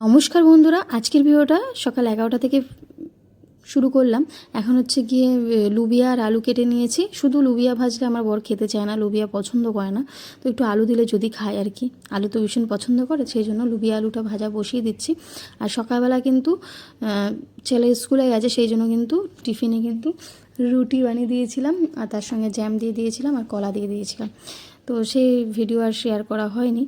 নমস্কার বন্ধুরা, আজকের ভিডিওটা সকাল 11টা থেকে শুরু করলাম। এখন হচ্ছে গিয়ে লুবিয়া আর আলু কেটে নিয়েছি। শুধু লুবিয়া ভাজলে আমার বর খেতে চায় না, লুবিয়া পছন্দ করে না, তো একটু আলু দিলে যদি খায় আর কি। আলু তো ভীষণ পছন্দ করে, সেই জন্য লুবিয়া আলুটা ভাজা বসিয়ে দিচ্ছি। আর সকালবেলা কিন্তু ছেলে স্কুলে গেছে, সেই জন্য কিন্তু টিফিনে কিন্তু রুটি বানিয়ে দিয়েছিলাম, আর তার সঙ্গে জ্যাম দিয়ে দিয়েছিলাম আর কলা দিয়ে দিয়েছিলাম। তো সেই ভিডিও আর শেয়ার করা হয়নি।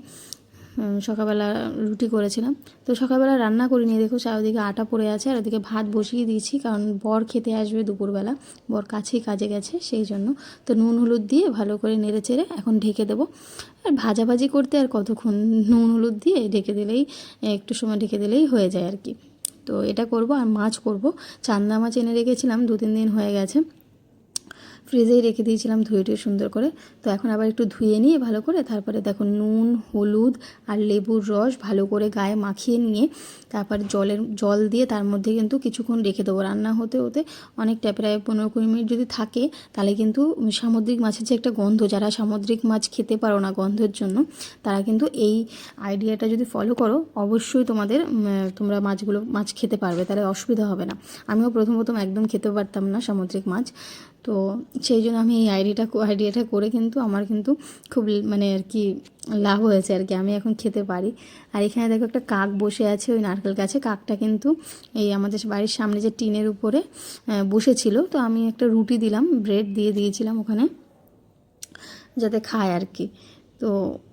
সকালবেলা রুটি করেছিলাম। তো সকালবেলা রান্না করিনি, দেখো চারিদিকে আটা পড়ে আছে, আর ওদিকে ভাত বসিয়ে দিয়েছি, কারণ বর খেতে আসবে দুপুরবেলা। বর কাছেই কাজে গেছে, সেই জন্য। তো নুন হলুদ দিয়ে ভালো করে নেড়ে চেড়ে এখন ঢেকে দেবো। আর ভাজাভাজি করতে আর কতক্ষণ, নুন হলুদ দিয়ে ঢেকে দিলেই, একটু সময় ঢেকে দিলেই হয়ে যায় আর কি। তো এটা করব। আর মাছ করব, চান্দা মাছ এনে রেখেছিলাম, 2-3 দিন হয়ে গেছে, ফ্রিজেই রেখে দিয়েছিলাম ধুয়ে টুয়ে সুন্দর করে। তো এখন আবার একটু ধুয়ে নিয়ে ভালো করে, তারপরে দেখো নুন হলুদ আর লেবুর রস ভালো করে গায়ে মাখিয়ে নিয়ে, তারপর জল দিয়ে তার মধ্যে কিন্তু কিছুক্ষণ রেখে দেবো। রান্না হতে হতে অনেকটা, প্রায় 15-20 মিনিট যদি থাকে, তাহলে কিন্তু সামুদ্রিক মাছের যে একটা গন্ধ, যারা সামুদ্রিক মাছ খেতে পারো না গন্ধের জন্য, তারা কিন্তু এই আইডিয়াটা যদি ফলো করো, অবশ্যই তোমরা মাছ খেতে পারবে, তাহলে অসুবিধা হবে না। আমিও প্রথম একদম খেতে পারতাম না সামুদ্রিক মাছ। তো সেই জন্য আমি এই আইডিয়াটা করে কিন্তু আমার কিন্তু খুব মানে আর কি লাভ হয়েছে আর কি, আমি এখন খেতে পারি। আর এখানে দেখো একটা কাক বসে আছে ওই নারকেল গাছে। কাকটা কিন্তু এই আমাদের বাড়ির সামনে যে টিনের উপরে বসেছিল, তো আমি একটা রুটি দিলাম, ব্রেড দিয়ে দিয়েছিলাম ওখানে, যাতে খায় আর কি। তো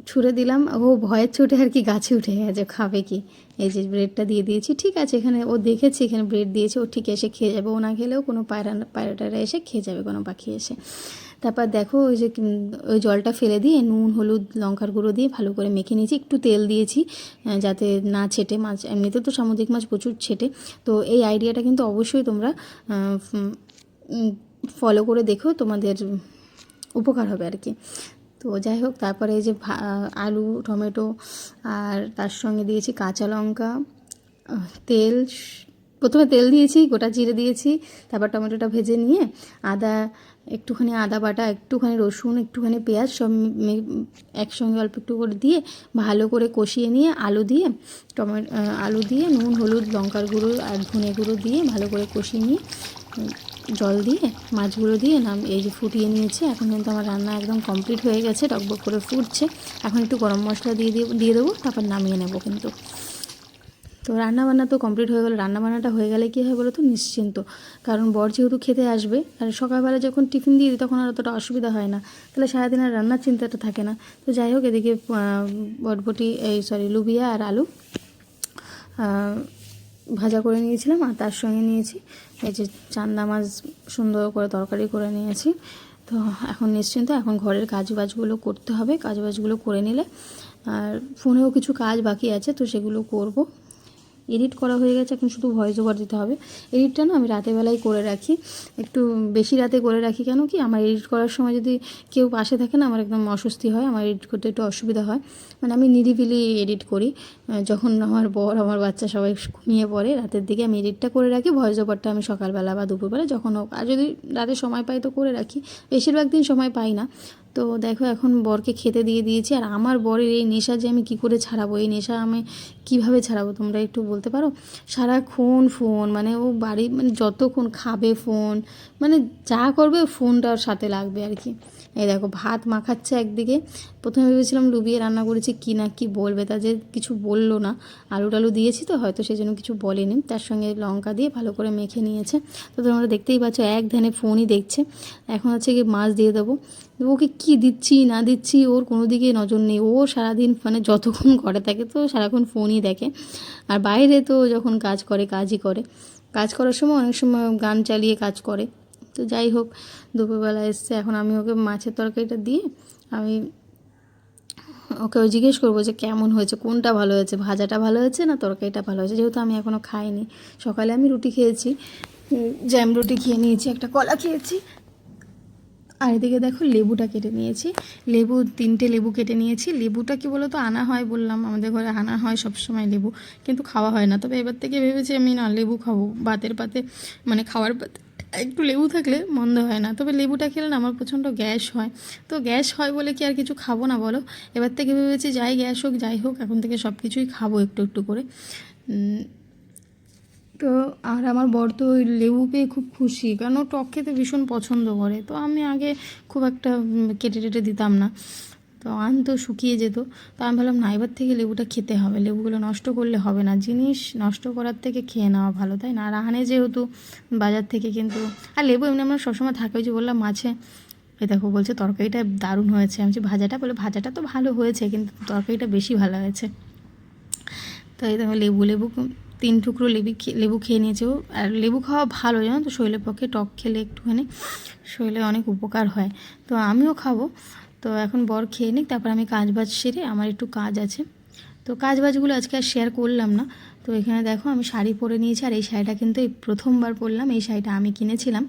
ছুঁড়ে দিলাম, ও ভয়ের চোটে আর কি গাছে উঠে গেছে, খাবে কি। এই যে ব্রেডটা দিয়ে দিয়েছি, ঠিক আছে, এখানে ও দেখেছে এখানে ব্রেড দিয়েছে, ও ঠিক এসে খেয়ে যাবে। ও না খেলেও কোনো পায়রা এসে খেয়ে যাবে, কোনো পাখি এসে। তারপর দেখো ওই যে ওই জলটা ফেলে দিয়ে নুন হলুদ লঙ্কার গুঁড়ো দিয়ে ভালো করে মেখে নিয়েছি, একটু তেল দিয়েছি যাতে না ছেটে মাছ। এমনিতে তো সামুদ্রিক মাছ প্রচুর ছেটে। তো এই আইডিয়াটা কিন্তু অবশ্যই তোমরা ফলো করে দেখো, তোমাদের উপকার হবে আর কি। তো যাই হোক, তারপরে এই যে আলু টমেটো আর তার সঙ্গে দিয়েছি কাঁচা লঙ্কা, তেল, প্রথমে তেল দিয়েছি, গোটা জিরে দিয়েছি, তারপর টমেটোটা ভেজে নিয়ে একটুখানি আদা বাটা, একটুখানি রসুন, একটুখানি পেঁয়াজ, সব একসঙ্গে অল্প একটু করে দিয়ে ভালো করে কষিয়ে নিয়ে আলু দিয়ে নুন হলুদ লঙ্কার গুঁড়ো আর ধনে গুঁড়ো দিয়ে ভালো করে কষিয়ে নিয়ে জল দিয়ে মাছগুলো দিয়ে এই যে ফুটিয়ে নিয়েছে। এখন কিন্তু আমার রান্না একদম কমপ্লিট হয়ে গেছে, টকবক করে ফুটছে। এখন একটু গরম মশলা দিয়ে দেবো, তারপর নামিয়ে নেবো কিন্তু। তো রান্নাবান্না তো কমপ্লিট হয়ে গেলো। রান্নাবান্নাটা হয়ে গেলে কী হয় বলো তো, নিশ্চিন্ত। কারণ বর যেহেতু খেতে আসবে, আর সকালবেলা যখন টিফিন দিয়ে দিই তখন আর অতটা অসুবিধা হয় না, তাহলে সারাদিন আর রান্নার চিন্তাটা থাকে না। তো যাই হোক, এদিকে লুবিয়া আর আলু ভাজা করে নিয়েছিলাম, আর তার সঙ্গে নিয়েছি এই যে চান্দা মাছ, সুন্দর করে তরকারি করে নিয়েছি। তো এখন নিশ্চিন্ত, এখন ঘরের কাজবাজগুলো করতে হবে। কাজবাজগুলো করে নিলে, আর ফোনেও কিছু কাজ বাকি আছে, তো সেগুলো করব। এডিট করা হয়ে গেছে, এখন শুধু ভয়েস ওভার দিতে হবে। এডিটটা না আমি রাতের বেলায় করে রাখি, একটু বেশি রাতে করে রাখি। কেন কি, আমার এডিট করার সময় যদি কেউ পাশে থাকে না, আমার একদম অস্বস্তি হয়, আমার এডিট করতে একটু অসুবিধা হয়। মানে আমি নিরিবিলি এডিট করি, যখন আমার বর আমার বাচ্চা সবাই ঘুমিয়ে পড়ে রাতের দিকে আমি এডিটটা করে রাখি। ভয়েস ওভারটা আমি সকালবেলা বা দুপুরবেলা যখন হোক, আর যদি রাতে সময় পাই তো করে রাখি, বেশিরভাগ দিন সময় পাই না। তো দেখো, এখন বরকে খেতে দিয়ে দিয়েছি। আর আমার বরের এই নেশা যে আমি কী করে ছাড়াবো, এই নেশা আমি কীভাবে ছাড়াবো তোমরা একটু বলতে পারো? সারাক্ষণ ফোন, মানে ও বাড়ি, মানে যতক্ষণ খাবে ফোন, মানে যা করবে ফোনটার সাথে লাগবে আর কি। এই দেখো ভাত মাখাচ্ছে একদিকে। প্রথমে ভেবেছিলাম লুবিয়ে রান্না করেছি, কি না কি বলবে, তা যে কিছু বললো না। আলু টালু দিয়েছি তো হয়তো সেই জন্য কিছু বলেনি। তার সঙ্গে লঙ্কা দিয়ে ভালো করে মেখে নিয়েছে। তো তোমরা দেখতেই পাচ্ছ, এক ধ্যানে ফোনই দেখছে। এখন হচ্ছে কি মাছ দিয়ে দেবো। ওকে কি দিচ্ছি না দিচ্ছি ওর কোনো দিকে নজর নেই। ও সারাদিন মানে যতক্ষণ ঘরে থাকে তো সারাক্ষণ ফোনই দেখে। আর বাইরে তো যখন কাজই করে। কাজ করার সময় অনেক সময় গান চালিয়ে কাজ করে। তো যাই হোক, দুপুরবেলা এসছে, এখন আমি ওকে মাছের তরকারিটা দিয়ে আমি ওকে জিজ্ঞেস করবো যে কেমন হয়েছে, কোনটা ভালো হয়েছে, ভাজাটা ভালো হয়েছে না তরকারিটা ভালো হয়েছে। যেহেতু আমি এখনও খাইনি, সকালে আমি রুটি খেয়েছি, জ্যাম রুটি খেয়ে নিয়েছি, একটা কলা খেয়েছি। আর এদিকে দেখো লেবুটা কেটে নিয়েছি, 3টে লেবু কেটে নিয়েছি। লেবুটা কি বলো তো, আনা হয়, বললাম আমাদের ঘরে আনা হয় সবসময় লেবু, কিন্তু খাওয়া হয় না। তবে এবার থেকে ভেবেছি আমি না লেবু খাবো, ভাতের পাতে, মানে খাওয়ার পাতে একটু লেবু থাকলে মন্দ হয় না। তবে লেবুটা খেলে না আমার প্রচণ্ড গ্যাস হয়, তো গ্যাস হয় বলে কি আর কিছু খাবো না বলো? এবার থেকে ভেবেছি যাই গ্যাস হোক যাই হোক, এখন থেকে সব কিছুই খাবো একটু একটু করে। তো আর আমার বর তো ওই লেবু পেয়ে খুব খুশি, কারণ ও টক খেতে ভীষণ পছন্দ করে। তো আমি আগে খুব একটা কেটে টেটে দিতাম না, তো আনতো শুকিয়ে যেত। তো আমি ভাবলাম না, এবার থেকে লেবুটা খেতে হবে, লেবুগুলো নষ্ট করলে হবে না, জিনিস নষ্ট করার থেকে খেয়ে নেওয়া ভালো, তাই না? আর আনে যেহেতু বাজার থেকে, কিন্তু আর লেবু এমনি আমার সবসময় থাকে। ওই যে বললাম মাছে, এই দেখো বলছে তরকারিটা দারুণ হয়েছে। আমি ভাজাটা, বলে ভাজাটা তো ভালো হয়েছে কিন্তু তরকারিটা বেশি ভালো হয়েছে। তো এই দেখো লেবু 3 টুকরো লেবু খেয়ে নিয়েছে ও। আর লেবু খাওয়া ভালো, জানো তো, শরীরের পক্ষে টক খেলে একটুখানি শরীরে অনেক উপকার হয়। তো আমিও খাবো। তো এখন বর খেয়ে নিক, তারপর আমি কাজ বাজ সেরে, আমার একটু কাজ আছে। তো কাজ বাজগুলো আজকে আর শেয়ার করলাম না। তো এখানে দেখো আমি শাড়ি পরে নিয়েছি, আর এই শাড়িটা কিন্তু এই প্রথমবার পরলাম। এই শাড়িটা আমি কিনেছিলাম।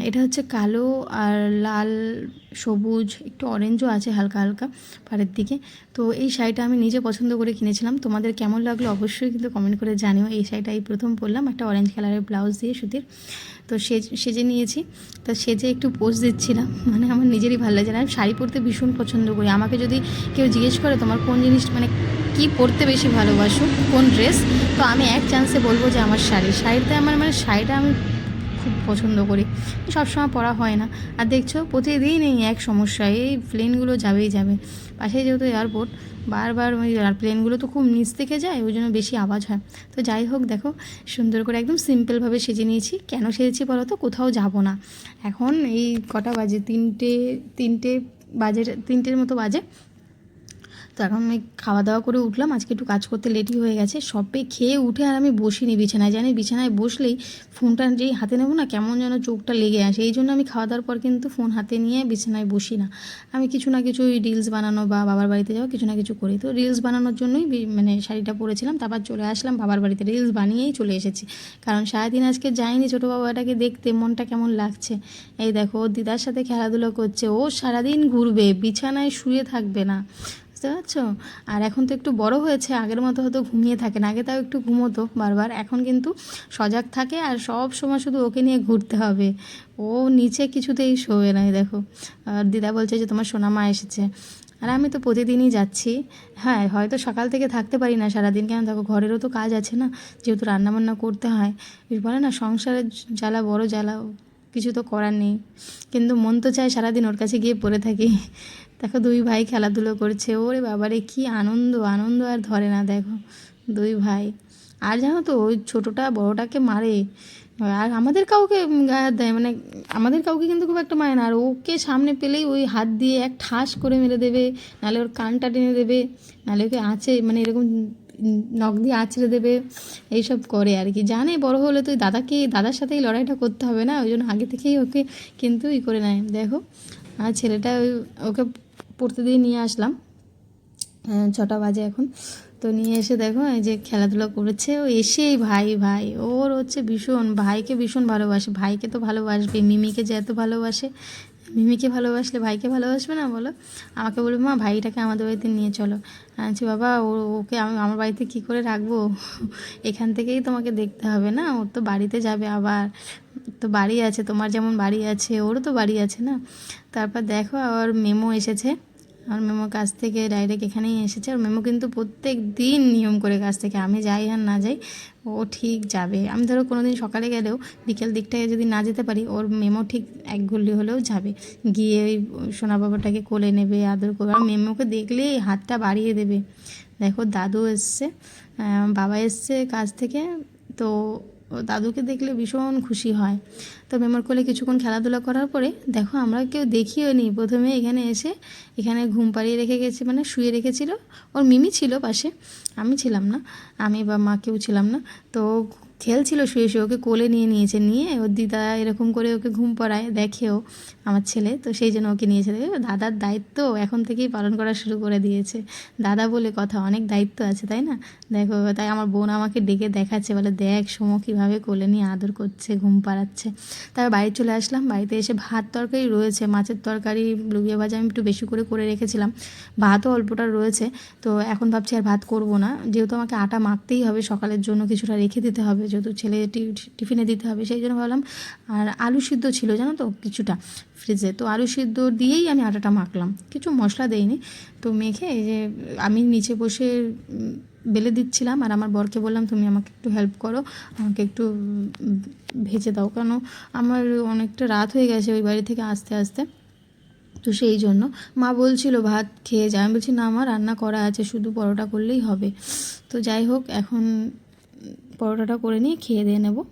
এটা হচ্ছে কালো আর লাল, সবুজ, একটু অরেঞ্জও আছে হালকা হালকা পাড়ের দিকে। তো এই শাড়িটা আমি নিজে পছন্দ করে কিনেছিলাম। তোমাদের কেমন লাগলো অবশ্যই কিন্তু কমেন্ট করে জানিও। এই শাড়িটা এই প্রথম পরলাম, একটা অরেঞ্জ কালারের ব্লাউজ দিয়ে সুতির। তো সেজে নিয়েছি। তো সেজে একটু পোজ দিচ্ছিলাম, মানে আমার নিজেরই ভালো লাগছে। আমি শাড়ি পরতে ভীষণ পছন্দ করি। আমাকে যদি কেউ জিজ্ঞেস করে তোমার কোন জিনিস, মানে কী পরতে বেশি ভালোবাসো, কোন ড্রেস, তো আমি এক চান্সে বলবো যে আমার শাড়িতে আমার, মানে শাড়িটা আমি খুব পছন্দ করি। সবসময় পরা হয় না। আর দেখছো প্রতিদিন এই এক সমস্যা, এই প্লেনগুলো যাবেই যাবে। পাশেই যেহেতু এয়ারপোর্ট, বারবার ওই আর প্লেনগুলো তো খুব নিচ থেকে যায়, ওই জন্য বেশি আওয়াজ হয়। তো যাই হোক, দেখো সুন্দর করে একদম সিম্পলভাবে সেজে নিয়েছি। কেন সেজেছি বলো তো? কোথাও যাব না এখন। এই কটা বাজে, তিনটে বাজে, 3টের মতো বাজে। তো এখন আমি খাওয়া দাওয়া করে উঠলাম, আজকে একটু কাজ করতে লেটই হয়ে গেছে। সবে খেয়ে উঠে আর আমি বসিনি বিছানায়, জানি বিছানায় বসলেই ফোনটা যেই হাতে নেবো না, কেমন যেন চোখটা লেগে আসে। এই জন্য আমি খাওয়া দাওয়ার পর কিন্তু ফোন হাতে নিয়ে বিছানায় বসি না। আমি কিছু না কিছু রিলস বানানো বা বাবার বাড়িতে যাওয়া কিছু না কিছু করি। তো রিলস বানানোর জন্যই মানে শাড়িটা পরেছিলাম, তারপর চলে আসলাম বাবার বাড়িতে, রিলস বানিয়েই চলে এসেছি। কারণ সারাদিন আজকে যাইনি ছোটো বাবাটাকে দেখতে, মনটা কেমন লাগছে। এই দেখো ওর দিদার সাথে খেলাধুলো করছে, ও সারাদিন ঘুরবে, বিছানায় শুয়ে থাকবে না, বুঝতে পারছো? আর এখন তো একটু বড় হয়েছে, আগের মতো হয়তো ঘুমিয়ে থাকে না। আগে তাও একটু ঘুমোতো বারবার, এখন কিন্তু সজাগ থাকে। আর সব সময় শুধু ওকে নিয়ে ঘুরতে হবে, ও নিচে কিছুতেই শোবে না। দেখো আর দিদা বলছে যে তোমার সোনামা এসেছে। আর আমি তো প্রতিদিনই যাচ্ছি। হ্যাঁ, হয়তো সকাল থেকে থাকতে পারি না সারাদিন, কেন দেখো ঘরেরও তো কাজ আছে না, যেহেতু রান্নাবান্না করতে হয়। বলে না সংসারের জ্বালা বড় জ্বালা, কিছু তো করার নেই। কিন্তু মন তো চায় সারাদিন ওর কাছে গিয়ে পড়ে থাকি। দেখো 2 ভাই খেলাধুলো করছে, ওরে বাবারে কি আনন্দ, আনন্দ আর ধরে না। দেখো 2 ভাই। আর জানো তো ওই ছোটোটা বড়োটাকে মারে, আর আমাদের কাউকে গায়ে হাত দেয়, মানে আমাদের কাউকে কিন্তু খুব একটা মারে না। আর ওকে সামনে পেলেই ওই হাত দিয়ে এক ঠাস করে মেরে দেবে, নাহলে ওর কানটা টেনে দেবে, নাহলে ওকে মানে এরকম নখ দিয়ে আঁচড়ে দেবে। এইসব করে আর কি, জানে বড় হলে তো দাদার সাথেই লড়াইটা করতে হবে না, ওই জন্য আগে থেকেই ওকে কিন্তু করে নেয়। দেখো আর ছেলেটা ওকে পড়তে দিয়ে নিয়ে আসলাম, 6টা বাজে এখন। তো নিয়ে এসে দেখো এই যে খেলাধুলা করেছে। ও এসেই ভাই ওর হচ্ছে ভীষণ, ভাইকে ভীষণ ভালোবাসে। ভাইকে তো ভালোবাসবে, মিমিকে যে এত ভালোবাসে, মিমিকে ভালোবাসলে ভাইকে ভালোবাসবে না বলো? আমাকে বলবে মা ভাইটাকে আমাদের বাড়িতে নিয়ে চলো। আচ্ছা বাবা, ওকে আমি আমার বাড়িতে কী করে রাখবো? এখান থেকেই তোমাকে দেখতে হবে না, ওর তো বাড়িতে যাবে আবার, তো বাড়ি আছে, তোমার যেমন বাড়ি আছে ওরও তো বাড়ি আছে না। তারপর দেখো আর মেমো এসেছে, আমার মেমো কাজ থেকে ডাইরেক্ট এখানেই এসেছে। আর মেমো কিন্তু প্রত্যেক দিন নিয়ম করে কাজ থেকে, আমি যাই আর না যাই ও ঠিক যাবে। আমি ধরো কোনো দিন সকালে গেলেও বিকেল দিকটায় যদি না যেতে পারি, ওর মেমো ঠিক 1 ঘুরলি হলেও যাবে, গিয়ে ওই সোনা বাবাটাকে কোলে নেবে, আদর করবে। আর মেমোকে দেখলেই হাতটা বাড়িয়ে দেবে। দেখো দাদু এসছে, বাবা এসছে কাজ থেকে, তো দাদুকে দেখলে ভীষণ খুশি হয়। তো মেমোর কোলে কিছুক্ষণ খেলাধুলা করার পরে দেখো আমরা কেউ দেখিও নি, প্রথমে এখানে এসে এখানে ঘুম পাড়িয়ে রেখে গেছে, মানে শুয়ে রেখেছিল। ওর মিমি ছিল পাশে, আমি ছিলাম না, আমি বা মা কেউ ছিলাম না। তো খেলছিল শুয়ে শুয়ে, ওকে কোলে নিয়েছে, নিয়ে ওর দিদা এরকম করে ওকে ঘুম পাড়ায়, দেখেও আমার ছেলে, তো সেই জন্য ওকে নিয়েছে। দেখো দাদার দায়িত্ব এখন থেকেই পালন করা শুরু করে দিয়েছে। দাদা বলে কথা, অনেক দায়িত্ব আছে তাই না? দেখো তাই আমার বোন আমাকে ডেকে দেখাচ্ছে, বলে দেখ সমু কীভাবে কোলে নিয়ে আদর করছে, ঘুম পাড়াচ্ছে। তারপর বাড়ি চলে আসলাম, বাড়িতে এসে ভাত তরকারি রয়েছে, মাছের তরকারি, লুবিয়া ভাজা আমি একটু বেশি করে রেখেছিলাম, ভাতও অল্পটা রয়েছে। তো এখন ভাবছি আর ভাত করব না, যেহেতু আমাকে আটা মাখতেই হবে, সকালের জন্য কিছুটা রেখে দিতে হবে, যেহেতু ছেলে টিফিনে দিতে হবে, সেই জন্য ভাবলাম। আর আলু সিদ্ধ ছিল জানো তো কিছুটা ফ্রিজে, তো আলু সিদ্ধ দিয়েই আমি আটাটা মাখলাম, কিছু মশলা দেইনি। তো মেখে এই যে আমি নিচে বসে বেলে দিচ্ছিলাম, আর আমার বরকে বললাম তুমি আমাকে একটু হেল্প করো, আমাকে একটু ভেজে দাও, কেন আমার অনেকটা রাত হয়ে গেছে ওই বাড়ি থেকে আসতে আসতে। তো সেই জন্য মা বলছিল ভাত খেয়ে যায়, আমি বলছি না আমার রান্না করা আছে, শুধু পরোটা করলেই হবে। তো যাই হোক, এখন পরোটাটা করে নিয়ে খেয়ে দিয়ে নেবো।